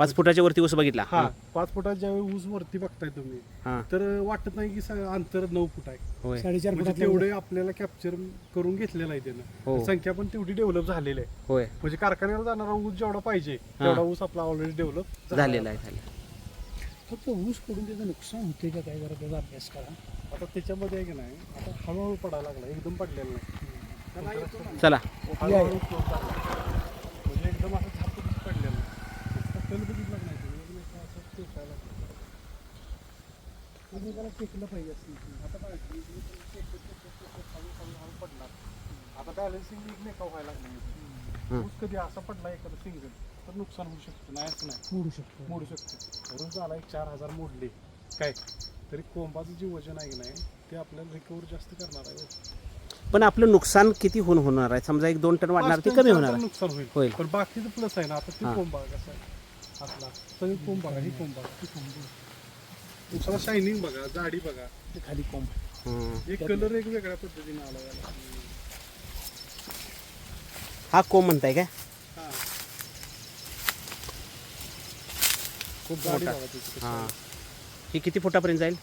5 फुटाच्या वरती ऊस बघितला. हा 5 फुटाच्या ज्यावेळी ऊस वरती बघताय तुम्ही हां तर वाटत नाही की अंतर 9 फूट आहे. होय 4.5 म्हणजे फुटात तेवढे आपल्याला कॅप्चर करून घेतलेलं आहे हो. त्यानं. संख्या पण तेवढी डेव्हलप झालेली आहे. होय म्हणजे कारखान्याला जाणारा ऊस जेवढा पाहिजे तेवढा ऊस आपला ऑलरेडी डेव्हलप झालेला आहे. फक्त ऊस पडून त्याचं नुकसान होते का काय, जरा त्याचा अभ्यास करा. आता त्याच्यामध्ये आहे की नाही, आता हळूहळू पडायला लागला, एकदम पडलेला नाही. चला हळूहळू slope झाला. म्हणजे एकदम असं झापटून पडलेलं नाही. आता कल बघितला नाही तुम्ही, एकदम असं टेकायला लागलं. आणि त्याला टेकलं पाहिजे असं. आता काय हळूहळू पडणार. आता बॅलन्सिंग एकमेका व्हायला लागलं. ऊस कधी असा पडला एखादा सिंगल तर नुकसान होऊ शकतं, नाही असं नाही, मोडू शकतो. मोडू शकतो. रोज आला एक 4,000 मोडले काय तरी कोंबाचं जे वजन आहे की नाही ते आपल्याला रिकवर जास्त करणार आहे. पण आपलं नुकसान किती होणार आहे? समजा 1-2 टन वाढणार, ते 5 कमी टन होणार आहे. नुकसान होईल. होईल. पण बाकीचं प्लस आहे ना. आता ते हां. कोंबा कसा आहे आपला सगळं कोंबा ही कोंबा ती कोंबा उसाला शायनिंग बघा, जाडी बघा, ते खाली कोंब. हं. एक कलर एक वेगळ्या पद्धतीने आला याला. हा कोंब म्हणताय काय? हां. खूप जाडी मोठा. बघा त्याची कशी हां आहे. ही किती फुटापर्यंत जाईल?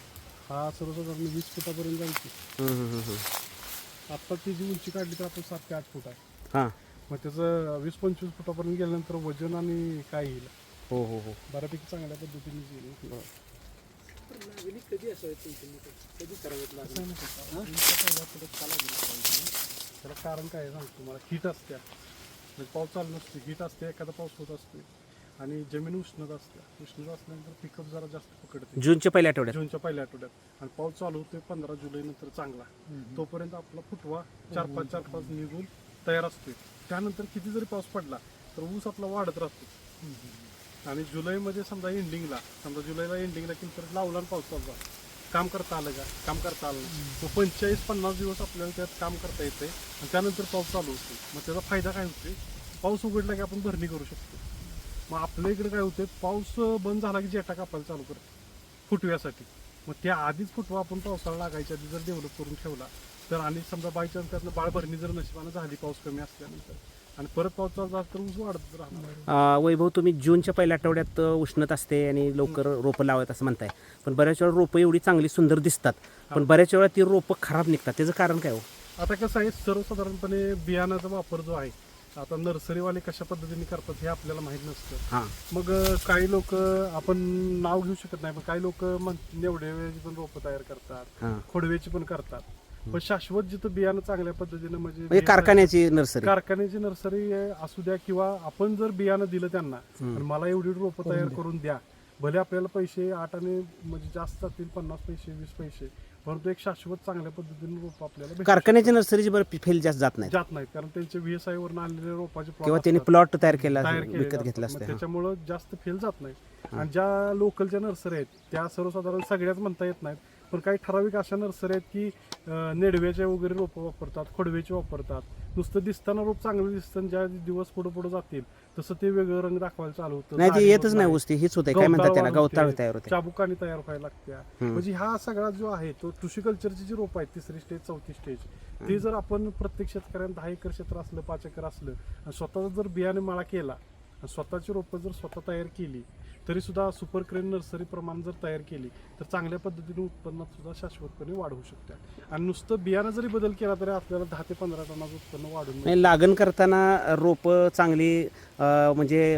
हा सर्वसाधारण 20 फुटापर्यंत जायची. हं, हं, हं, हं. आता ती जी उंची काढली तर आपण 7 ते 8 फूट आहे. हां मग त्याचं 20-25 फुटापर्यंत गेल्यानंतर वजन आणि काय येईल हो हो हो. बऱ्यापैकी चांगल्या पद्धतीने येईल. लागणी कधी असावी कधी करावेत असं आहे ना त्याचा. उंच पहिल्या फुटात का लागली पाहिजे? त्याला कारण काय आहे सांगतो तुम्हाला. हीट असते, म्हणजे पाऊस चालू नसते, हीट असते, एखादा पाऊस होत असते आणि जमीन उष्णता असते. उष्णता असल्यानंतर पिकअप जरा जास्त पकडते जूनच्या पहिल्या आठवड्यात. जूनच्या पहिल्या आठवड्यात. आणि पाऊस चालू होतोय 15 जुलै नंतर चांगला. तोपर्यंत आपला फुटवा 4-5 निघून तयार असतोय. त्यानंतर किती जरी पाऊस पडला तर ऊस आपला वाढत राहतो. आणि जुलैमध्ये समजा एंडिंगला, समजा जुलैला एंडिंगला की तर लावला आणि पाऊस चालू झाला, काम करता आलं का? काम करता आलं नाही. मग 45-50 दिवस आपल्याला त्यात काम करता येते आणि त्यानंतर पाऊस चालू होतो. मग त्याचा फायदा काय होते? पाऊस उघडला की आपण भरणी करू शकतो. मग आपल्या इकडे काय होते, पाऊस बंद झाला की जेटा कापायला चालू करतो फुटव्यासाठी. मग त्या आधीच फुटवा आपण पावसाळा लागायच्या आधी जर डेव्हलप करून ठेवला तर, आणि समजा बाय चान्स त्यातनं बाळ भरणी जर नशिबानं झाली पाऊस कमी असल्यानंतर आणि परत पाऊस चालू झाला तर ऊस वाढत राहणार. वैभव, तुम्ही जूनच्या पहिल्या आठवड्यात उष्णता असते आणि लवकर रोपं लावत असं म्हणताय, पण बऱ्याच वेळा रोपं एवढी चांगली सुंदर दिसतात, पण बऱ्याच वेळा ती रोपं खराब निघतात. त्याचं कारण काय हो? आता कसं आहे, सर्वसाधारणपणे बियाणाचा वापर जो आहे, आता नर्सरीवाले कशा पद्धतीने करतात हे आपल्याला माहीत नसतं. हां मग काही लोक, आपण नाव घेऊ शकत नाही, पण काही लोक निवडेची पण रोपं तयार करतात, हां. खोडवेची पण करतात. पण शाश्वत जिथं बियाणं चांगल्या पद्धतीने म्हणजे कारखान्याची नर्सरी. कारखान्याची नर्सरी असू द्या किंवा आपण जर बियाणं दिलं त्यांना आणि मला एवढी रोपं तयार करून द्या, भले आपल्याला पैसे 8 आणि म्हणजे जास्त जातील, 50 पैसे 20 पैसे, परंतु एक शाश्वत चांगल्या पद्धतीने रोप आपल्याला भेटू कारखान्याच्या नर्सरीची बरं फेल जास्त जात नाही, जात नाहीत. कारण त्यांचे VSI वरून आलेले रोपाचे plot किंवा त्यांनी असतात. प्लॉट तयार केला तयार केलेले विकत असतात. घेतला मग असते. त्याच्यामुळं जास्त फेल जात नाही. आणि ज्या लोकलच्या नर्सरी आहेत त्या सर्वसाधारण सगळ्याच म्हणता येत नाहीत, पण काही ठराविक अशा नर्सरी आहेत की नेडव्याचे वगैरे रोपं वापरतात, खोडवेचे वापरतात. नुसतं दिसताना रोप चांगलं दिसतं, ज्या दिवस पुढे पुढे जातील तसं ते वेगळं रंग दाखवायला चालू होतं. नाही, ते झाडी येतच होत नाही ऊस, ते हीच होते काय म्हणतात त्याला, गवताळ तयार होते, चाबुकानी तयार व्हायला लागत्या. म्हणजे हा सगळा जो आहे तो कृषी कल्चरची जी रोप आहेत, 3री स्टेज 4थी स्टेज, ती जर आपण प्रत्येक शेतकऱ्यांना 10 एकर क्षेत्र असलं, 5 एकर असलं आणि स्वतःचा जर बियाणे माळा केला आणि स्वतःची रोपं जर स्वतः तयार केली तरी सुद्धा सुपर क्रेन नर्सरी प्रमाण जर तयार केली तर चांगल्या पद्धतीने उत्पन्नात सुद्धा शाश्वतपणे वाढ होऊ शकते. आणि नुसतं बियाणं जरी बदल केला तरी आपल्याला 10 ते 15 टनाचं उत्पन्न वाढून नाही, लागण करताना रोपं चांगली म्हणजे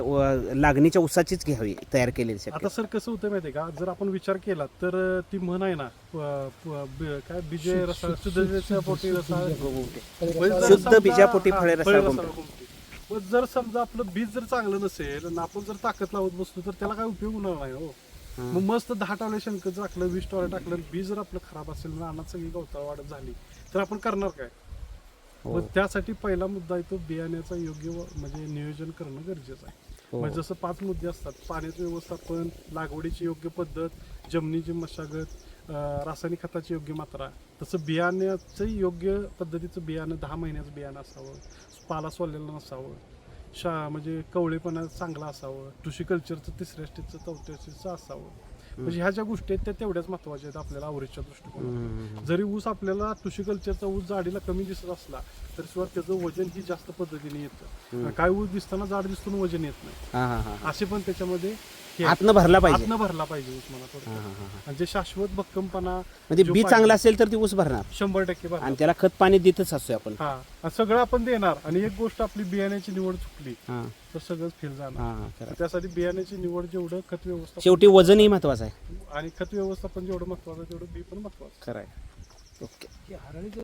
लागणीच्या ऊसाचीच घ्यावी तयार केलेली. आता सर कसं होतं माहिती आहे का, जर आपण विचार केला तर ती म्हण आहे ना, काय बीजे रसा शुद्ध पोटी रसा, शुद्ध बीजापोटी फळे रसाळ घुमटे. पण जर समजा आपलं बीज जर चांगलं नसेल आणि आपण जर ताकद लावत बसलो तर त्याला काय उपयोग होणार नाही हो. मग मस्त 10 टॉले शेणखत टाकलं, 20 टॉले टाकलं, बीज जर आपलं खराब असेल, रानात सगळी गवताळ वाढत झाली तर आपण करणार काय? मग त्यासाठी पहिला मुद्दा आहे तो बियाण्याचा योग्य म्हणजे नियोजन करणं गरजेचं आहे. म्हणजे जसं 5 मुद्दे असतात: पाण्याचं व्यवस्थापन, लागवडीची योग्य पद्धत, जमिनीची मशागत, रासायनिक खताची योग्य मात्रा, तसं बियाण्याचं योग्य पद्धतीचं बियाणं 10 महिन्याचं बियाणं असावं, पाला सोललेलं नसावं, म्हणजे कवळेपणा चांगला असावं, कृषी कल्चरचं 3ऱ्या स्टेजचं 4थ्या स्टेजचं असावं. म्हणजे ह्या ज्या गोष्टी आहेत त्या तेवढ्याच महत्वाच्या आहेत आपल्याला अवरेजच्या दृष्टिकोनातून. जरी ऊस आपल्याला तुषिकल्चरचा ऊस जाडीला कमी दिसत असला तरी सुद्धा त्याचं वजन ही जास्त पद्धतीने येतं. आणि काय ऊस दिसताना जाड दिसतो आणि वजन येत नाही, हा हा हा असे पण त्याच्यामध्ये हे आहे. आतनं भरला पाहिजे. आतनं भरला पाहिजे ऊस मला थोडक्यात. आणि जे शाश्वत भक्कमपणा म्हणजे जो बी पाहिजे, चांगलं असेल तर ती ऊस भरणार 100% भरला. आणि त्याला खत पाणी देतच असतोय आपण. हा आणि सगळं आपण देणार. आणि एक गोष्ट आपली बियाण्याची निवड चुकली हा तर सगळंच फेल जाणार. हा खरं. त्यासाठी बियाण्याची निवड जेवढं, खत व्यवस्थापन शेवटी वजनही महत्वाचं आहे. आणि खत व्यवस्थापन जेवढं महत्वाचं तेवढं बी पण महत्वाचं. खरं आहे. ओके. की हरळीचं